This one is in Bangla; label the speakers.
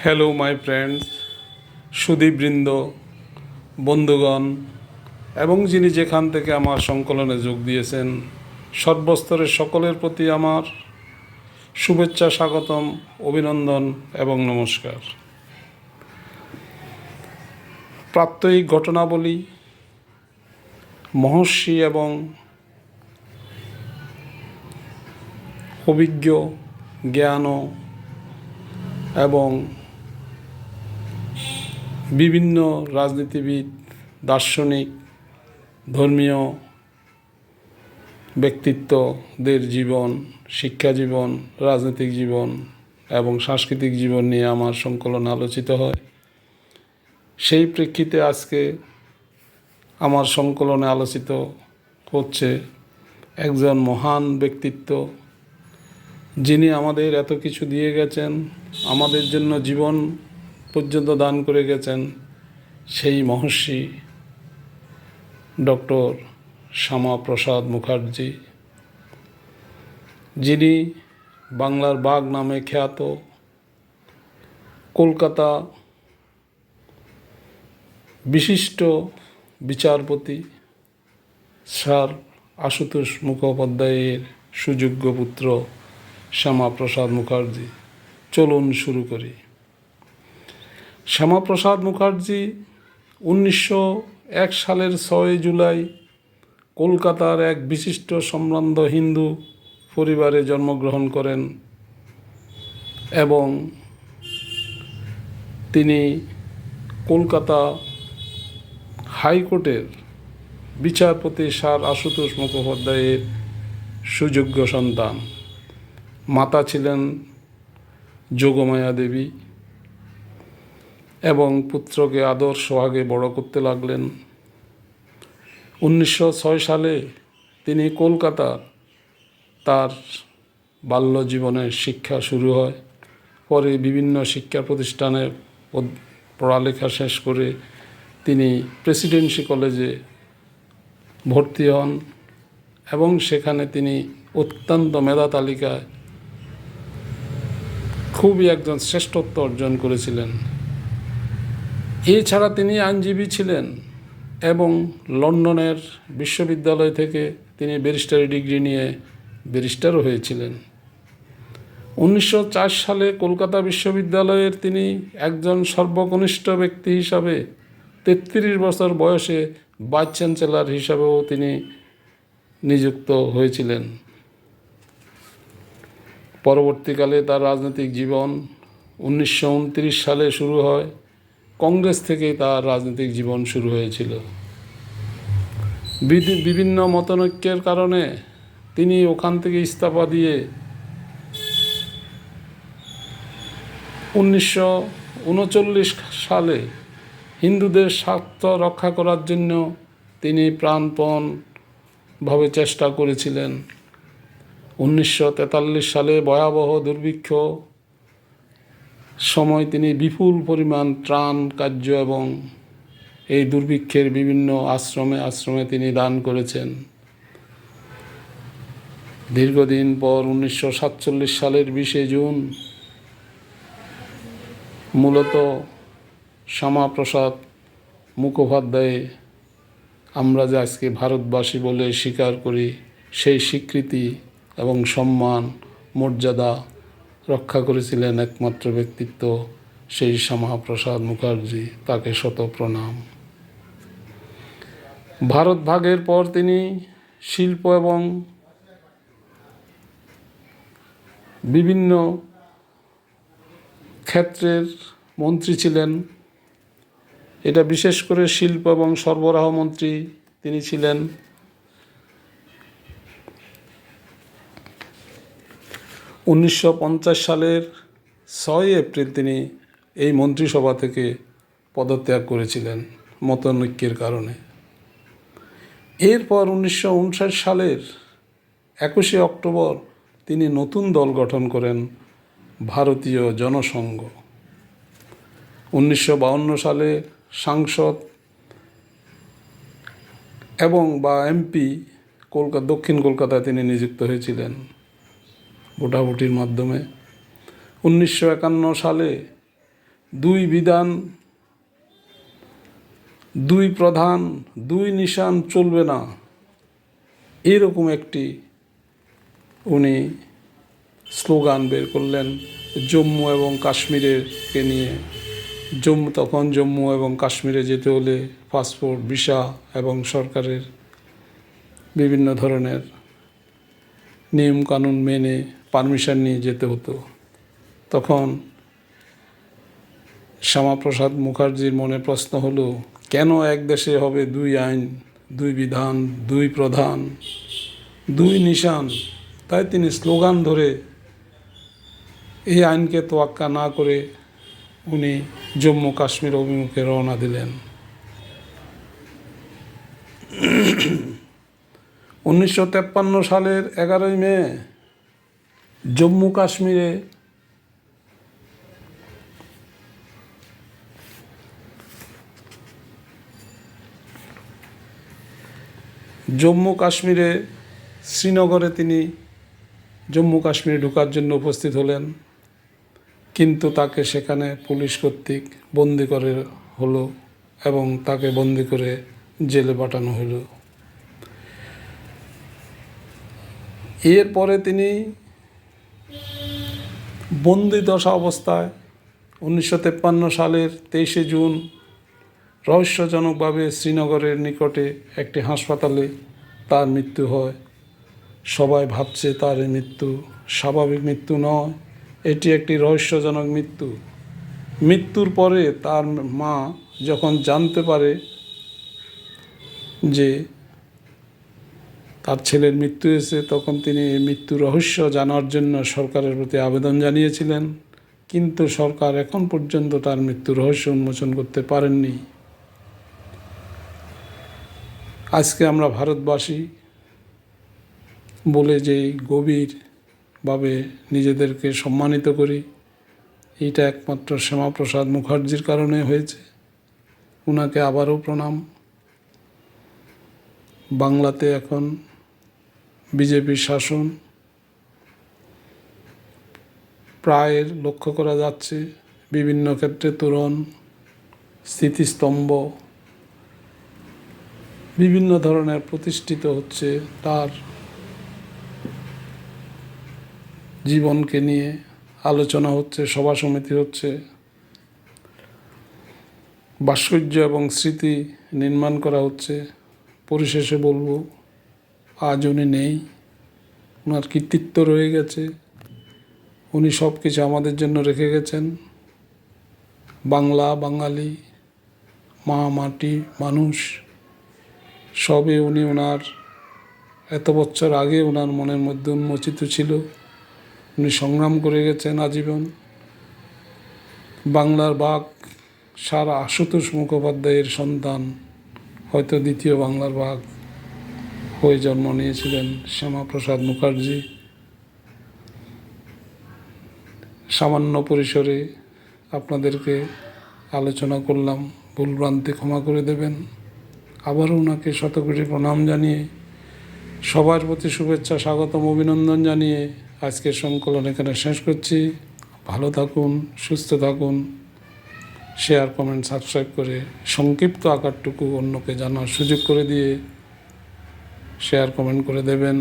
Speaker 1: হ্যালো মাই ফ্রেন্ডস, সুধীবৃন্দ, বন্ধুগণ এবং যিনি যেখান থেকে আমার সংকলনে যোগ দিয়েছেন, সর্বস্তরের সকলের প্রতি আমার শুভেচ্ছা, স্বাগতম, অভিনন্দন এবং নমস্কার। প্রাত্যহিক ঘটনাবলী, মহর্ষি এবং অভিজ্ঞ জ্ঞান এবং বিভিন্ন রাজনীতিবিদ, দার্শনিক, ধর্মীয় ব্যক্তিত্বদের জীবন, শিক্ষা জীবন, রাজনৈতিক জীবন এবং সাংস্কৃতিক জীবন নিয়ে আমার সংকলন আলোচিত হয়। সেই প্রেক্ষিতে আজকে আমার সংকলনে আলোচিত হচ্ছে একজন মহান ব্যক্তিত্ব, যিনি আমাদের এত কিছু দিয়ে গেছেন, আমাদের জন্য জীবন পর্যন্ত দান করে গেছেন, সেই মহর্ষি ডক্টর শ্যামাপ্রসাদ মুখার্জি, যিনি বাংলার বাঘ নামে খ্যাত। কলকাতা বিশিষ্ট বিচারপতি স্যার আশুতোষ মুখোপাধ্যায়ের সুযোগ্য পুত্র শ্যামাপ্রসাদ মুখার্জি। চলুন শুরু করি। শ্যামাপ্রসাদ মুখার্জি 1901 সালের 6 জুলাই কলকাতার এক বিশিষ্ট সম্ভ্রান্ত হিন্দু পরিবারে জন্মগ্রহণ করেন এবং তিনি কলকাতা হাইকোর্টের বিচারপতি স্যার আশুতোষ মুখোপাধ্যায়ের সুযোগ্য সন্তান। মাতা ছিলেন যোগমায়া দেবী এবং পুত্রকে আদর সোহাগে বড় করতে লাগলেন। 1906 সালে তিনি কলকাতা তার বাল্য জীবনের শিক্ষা শুরু হয়। পরে বিভিন্ন শিক্ষা প্রতিষ্ঠানে পড়ালেখা শেষ করে তিনি প্রেসিডেন্সি কলেজে ভর্তি হন এবং সেখানে তিনি অত্যন্ত মেধা তালিকায় খুবই একজন শ্রেষ্ঠত্ব অর্জন করেছিলেন। এছাড়া তিনি আইনজীবী ছিলেন এবং লন্ডনের বিশ্ববিদ্যালয় থেকে তিনি ব্যারিস্টারি ডিগ্রি নিয়ে ব্যারিস্টারও হয়েছিলেন। 1904 সালে কলকাতা বিশ্ববিদ্যালয়ের তিনি একজন সর্বকনিষ্ঠ ব্যক্তি হিসাবে 33 বছর বয়সে ভাইস চ্যান্সেলর হিসাবেও তিনি নিযুক্ত হয়েছিলেন। পরবর্তীকালে তার রাজনৈতিক জীবন 1929 সালে শুরু হয়। কংগ্রেস থেকেই তার রাজনৈতিক জীবন শুরু হয়েছিল। বিভিন্ন মতানৈক্যের কারণে তিনি ওখান থেকে ইস্তফা দিয়ে 1939 সালে হিন্দুদের স্বার্থ রক্ষা করার জন্য তিনি প্রাণপণভাবে চেষ্টা করেছিলেন। 1943 সালে ভয়াবহ দুর্ভিক্ষ সময় তিনি বিপুল পরিমাণ ত্রাণ কার্য এবং এই দুর্ভিক্ষের বিভিন্ন আশ্রমে তিনি দান করেছেন। দীর্ঘদিন পর 1947 সালের 20 জুন মূলত শ্যামাপ্রসাদ মুখোপাধ্যায় আমরা যে আজকে ভারতবাসী বলে স্বীকার করি, সেই স্বীকৃতি এবং সম্মান মর্যাদা রক্ষা করেছিলেন একমাত্র ব্যক্তিত্ব সেই শ্যামাপ্রসাদ মুখার্জি। তাকে শত প্রণাম। ভারত ভাগের পর তিনি শিল্প এবং বিভিন্ন ক্ষেত্রের মন্ত্রী ছিলেন। এটা বিশেষ করে শিল্প এবং সরবরাহ মন্ত্রী তিনি ছিলেন। 1950 সালের 6 এপ্রিল তিনি এই মন্ত্রিসভা থেকে পদত্যাগ করেছিলেন মতানৈক্যের কারণে। এরপর 1959 সালের 21 অক্টোবর তিনি নতুন দল গঠন করেন, ভারতীয় জনসংঘ। 1952 সালে সাংসদ এবং এমপি দক্ষিণ কলকাতায় তিনি নিযুক্ত হয়েছিলেন ভোটাভুটির মাধ্যমে। 1951 সালে দুই বিধান, দুই প্রধান, দুই নিশান চলবে না, এরকম একটি উনি স্লোগান বের করলেন জম্মু এবং কাশ্মীরকে নিয়ে। তখন জম্মু এবং কাশ্মীরে যেতে হলে পাসপোর্ট, ভিসা এবং সরকারের বিভিন্ন ধরনের নিয়মকানুন মেনে পারমিশন নিয়ে যেতে হতো। তখন শ্যামাপ্রসাদ মুখার্জির মনে প্রশ্ন হলো, কেন এক দেশে হবে দুই আইন, দুই বিধান, দুই প্রধান, দুই নিশান? তাই তিনি স্লোগান ধরে এই আইনকে তোয়াক্কা না করে উনি জম্মু কাশ্মীর অভিমুখে রওনা দিলেন। 1953 সালের 11ই মে জম্মু কাশ্মীরে শ্রীনগরে তিনি জম্মু কাশ্মীরে ঢোকার জন্য উপস্থিত হলেন, কিন্তু তাকে সেখানে পুলিশ কর্তৃক বন্দি করে হলো এবং তাকে বন্দি করে জেলে পাঠানো হলো। এরপরে তিনি বন্দি দশা অবস্থায় 1953 সালের 23শে জুন রহস্যজনকভাবে শ্রীনগরের নিকটে একটি হাসপাতালে তার মৃত্যু হয়। সবাই ভাবছে তার এই মৃত্যু স্বাভাবিক মৃত্যু নয়, এটি একটি রহস্যজনক মৃত্যু। মৃত্যুর পরে তার মা যখন জানতে পারে যে তার ছেলের মৃত্যু হয়েছে, তখন তিনি এই মৃত্যুর রহস্য জানার জন্য সরকারের প্রতি আবেদন জানিয়েছিলেন, কিন্তু সরকার এখন পর্যন্ত তার মৃত্যুর রহস্য উন্মোচন করতে পারেননি। আজকে আমরা ভারতবাসী বলে যেই গভীরভাবে নিজেদেরকে সম্মানিত করি, এটা একমাত্র শ্যামাপ্রসাদ মুখার্জির কারণে হয়েছে। ওনাকে আবারও প্রণাম। বাংলাতে এখন বিজেপির শাসন প্রায় লক্ষ্য করা যাচ্ছে, বিভিন্ন ক্ষেত্রে তোরণ, স্মৃতিস্তম্ভ বিভিন্ন ধরনের প্রতিষ্ঠিত হচ্ছে। তার জীবনকে নিয়ে আলোচনা হচ্ছে, সভা সমিতি হচ্ছে, ভাস্কর্য এবং স্মৃতি নির্মাণ করা হচ্ছে। পরিশেষে বলবো, আজ উনি নেই, ওনার কৃতিত্ব রয়ে গেছে, উনি সব কিছু আমাদের জন্য রেখে গেছেন। বাংলা, বাঙালি, মা, মাটি, মানুষ সবে উনি ওনার এত বছর আগে ওনার মনের মধ্যে উন্মোচিত ছিল। উনি সংগ্রাম করে গেছেন আজীবন। বাংলার বাঘ সারা আশুতোষ মুখোপাধ্যায়ের সন্তান, হয়তো দ্বিতীয় বাংলার বাঘ হয়ে জন্ম নিয়েছিলেন শ্যামাপ্রসাদ মুখার্জি। সামান্য পরিসরে আপনাদেরকে আলোচনা করলাম, ভুলভ্রান্তি ক্ষমা করে দেবেন। আবারও ওনাকে শতকোটি প্রণাম জানিয়ে, সবার প্রতি শুভেচ্ছা, স্বাগতম, অভিনন্দন জানিয়ে আজকের সংকলন এখানে শেষ করছি। ভালো থাকুন, সুস্থ থাকুন, শেয়ার, কমেন্ট, সাবস্ক্রাইব করে সংক্ষিপ্ত আকারটুকু অন্যকে জানার সুযোগ করে দিয়ে শেয়ার, কমেন্ট করে দেবেন।